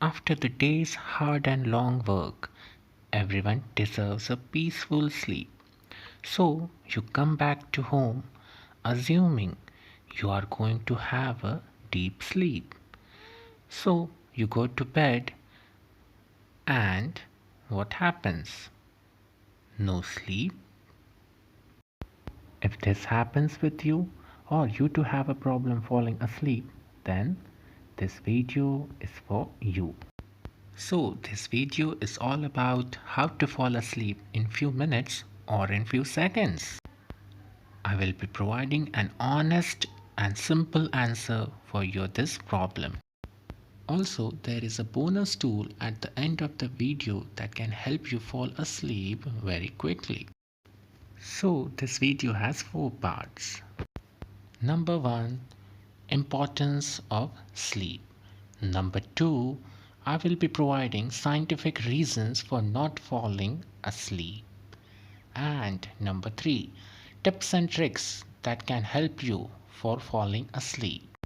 After the day's hard and long work, everyone deserves a peaceful sleep. So you come back to home assuming you are going to have a deep sleep. So you go to bed and what happens? No sleep. If this happens with you or you too have a problem falling asleep, then this video is for you. So this video is all about how to fall asleep in few minutes or in few seconds. I will be providing an honest and simple answer for your this problem. Also, there is a bonus tool at the end of the video that can help you fall asleep very quickly. So this video has 4 parts. Number 1, importance of sleep. Number 2, I will be providing scientific reasons for not falling asleep. And number 3, tips and tricks that can help you for falling asleep.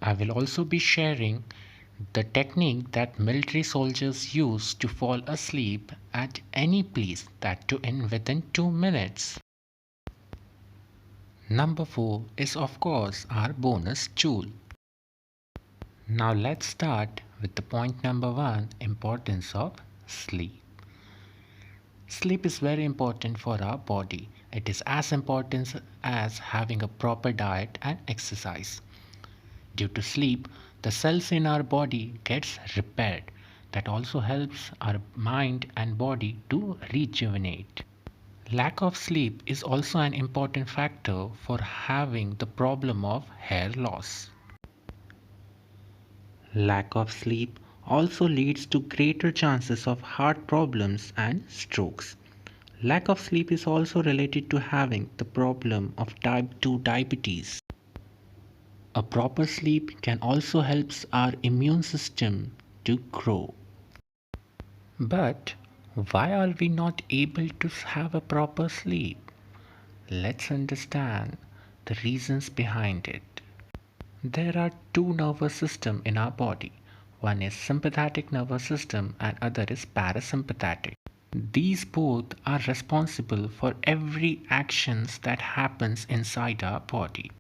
I will also be sharing the technique that military soldiers use to fall asleep at any place, that too in within 2 minutes. Number 4 is of course our bonus tool. Now let's start with the point number 1, importance of sleep. Sleep is very important for our body. It is as important as having a proper diet and exercise. Due to sleep, the cells in our body gets repaired. That also helps our mind and body to rejuvenate. Lack of sleep is also an important factor for having the problem of hair loss. Lack of sleep also leads to greater chances of heart problems and strokes. Lack of sleep is also related to having the problem of type 2 diabetes. A proper sleep can also help our immune system to grow. But why are we not able to have a proper sleep? Let's understand the reasons behind it. There are two nervous systems in our body. One is sympathetic nervous system and other is parasympathetic. These both are responsible for every actions that happens inside our body.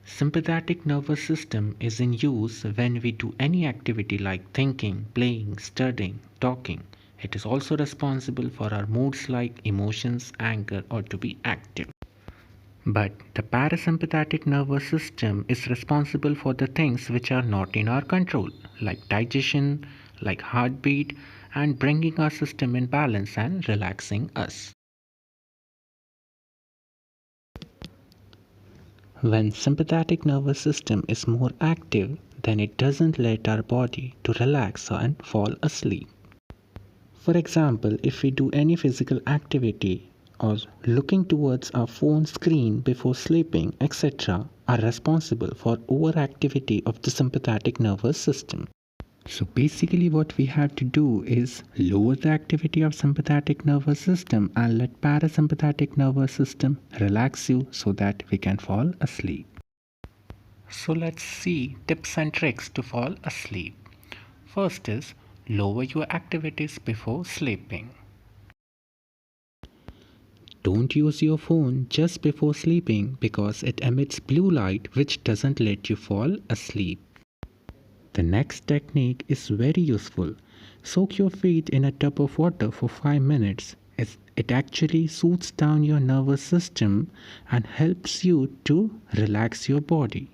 Sympathetic nervous system is in use when we do any activity like thinking, playing, studying, talking. It is also responsible for our moods like emotions, anger, or to be active. But the parasympathetic nervous system is responsible for the things which are not in our control, like digestion, like heartbeat, and bringing our system in balance and relaxing us. When sympathetic nervous system is more active, then it doesn't let our body to relax and fall asleep. For example, if we do any physical activity or looking towards our phone screen before sleeping, etc., are responsible for overactivity of the sympathetic nervous system. So basically what we have to do is lower the activity of sympathetic nervous system and let parasympathetic nervous system relax you so that we can fall asleep. So let's see tips and tricks to fall asleep. First is lower your activities before sleeping. Don't use your phone just before sleeping because it emits blue light which doesn't let you fall asleep. The next technique is very useful. Soak your feet in a tub of water for 5 minutes. It actually soothes down your nervous system and helps you to relax your body.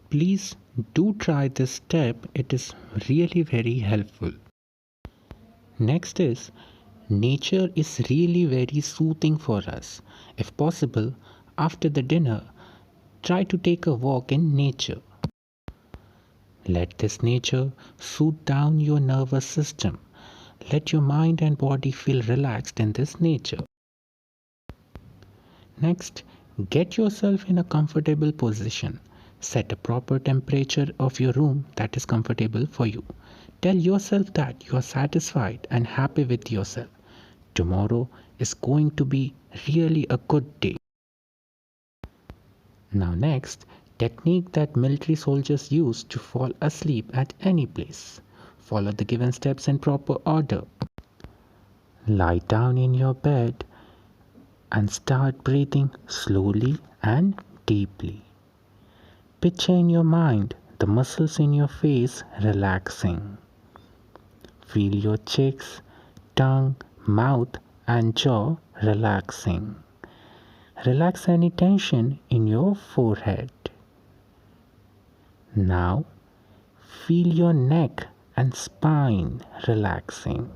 Please do try this step. It is really very helpful. Next is nature is really very soothing for us. If possible, after the dinner, try to take a walk in nature. Let this nature soothe down your nervous system. Let your mind and body feel relaxed in this nature. Next, get yourself in a comfortable position. Set a proper temperature of your room that is comfortable for you. Tell yourself that you are satisfied and happy with yourself. Tomorrow is going to be really a good day. Now next, Technique that military soldiers use to fall asleep at any place. Follow the given steps in proper order. Lie down in your bed and start breathing slowly and deeply. Picture in your mind the muscles in your face relaxing. Feel your cheeks, tongue, mouth, and jaw relaxing. Relax any tension in your forehead. Now, feel your neck and spine relaxing.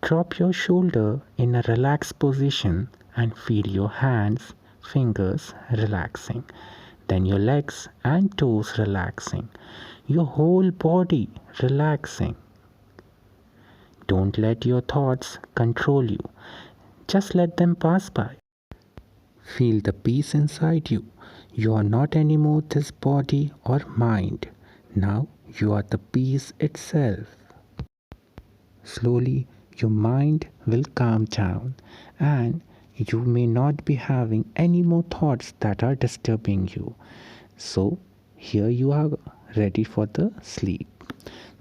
Drop your shoulder in a relaxed position and feel your hands, fingers relaxing. Then your legs and toes relaxing. Your whole body relaxing. Don't let your thoughts control you. Just let them pass by. Feel the peace inside you. You are not anymore this body or mind. Now you are the peace itself. Slowly, your mind will calm down and you may not be having any more thoughts that are disturbing you. So, here you are ready for the sleep.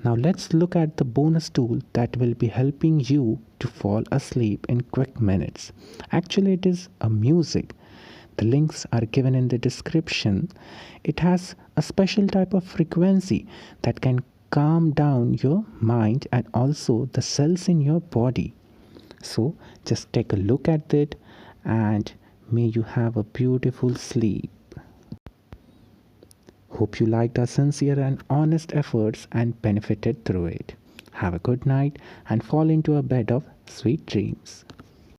Now, let's look at the bonus tool that will be helping you to fall asleep in quick minutes. Actually, it is a music. The links are given in the description. It has a special type of frequency that can calm down your mind and also the cells in your body. So just take a look at it and may you have a beautiful sleep. Hope you liked our sincere and honest efforts and benefited through it. Have a good night and fall into a bed of sweet dreams.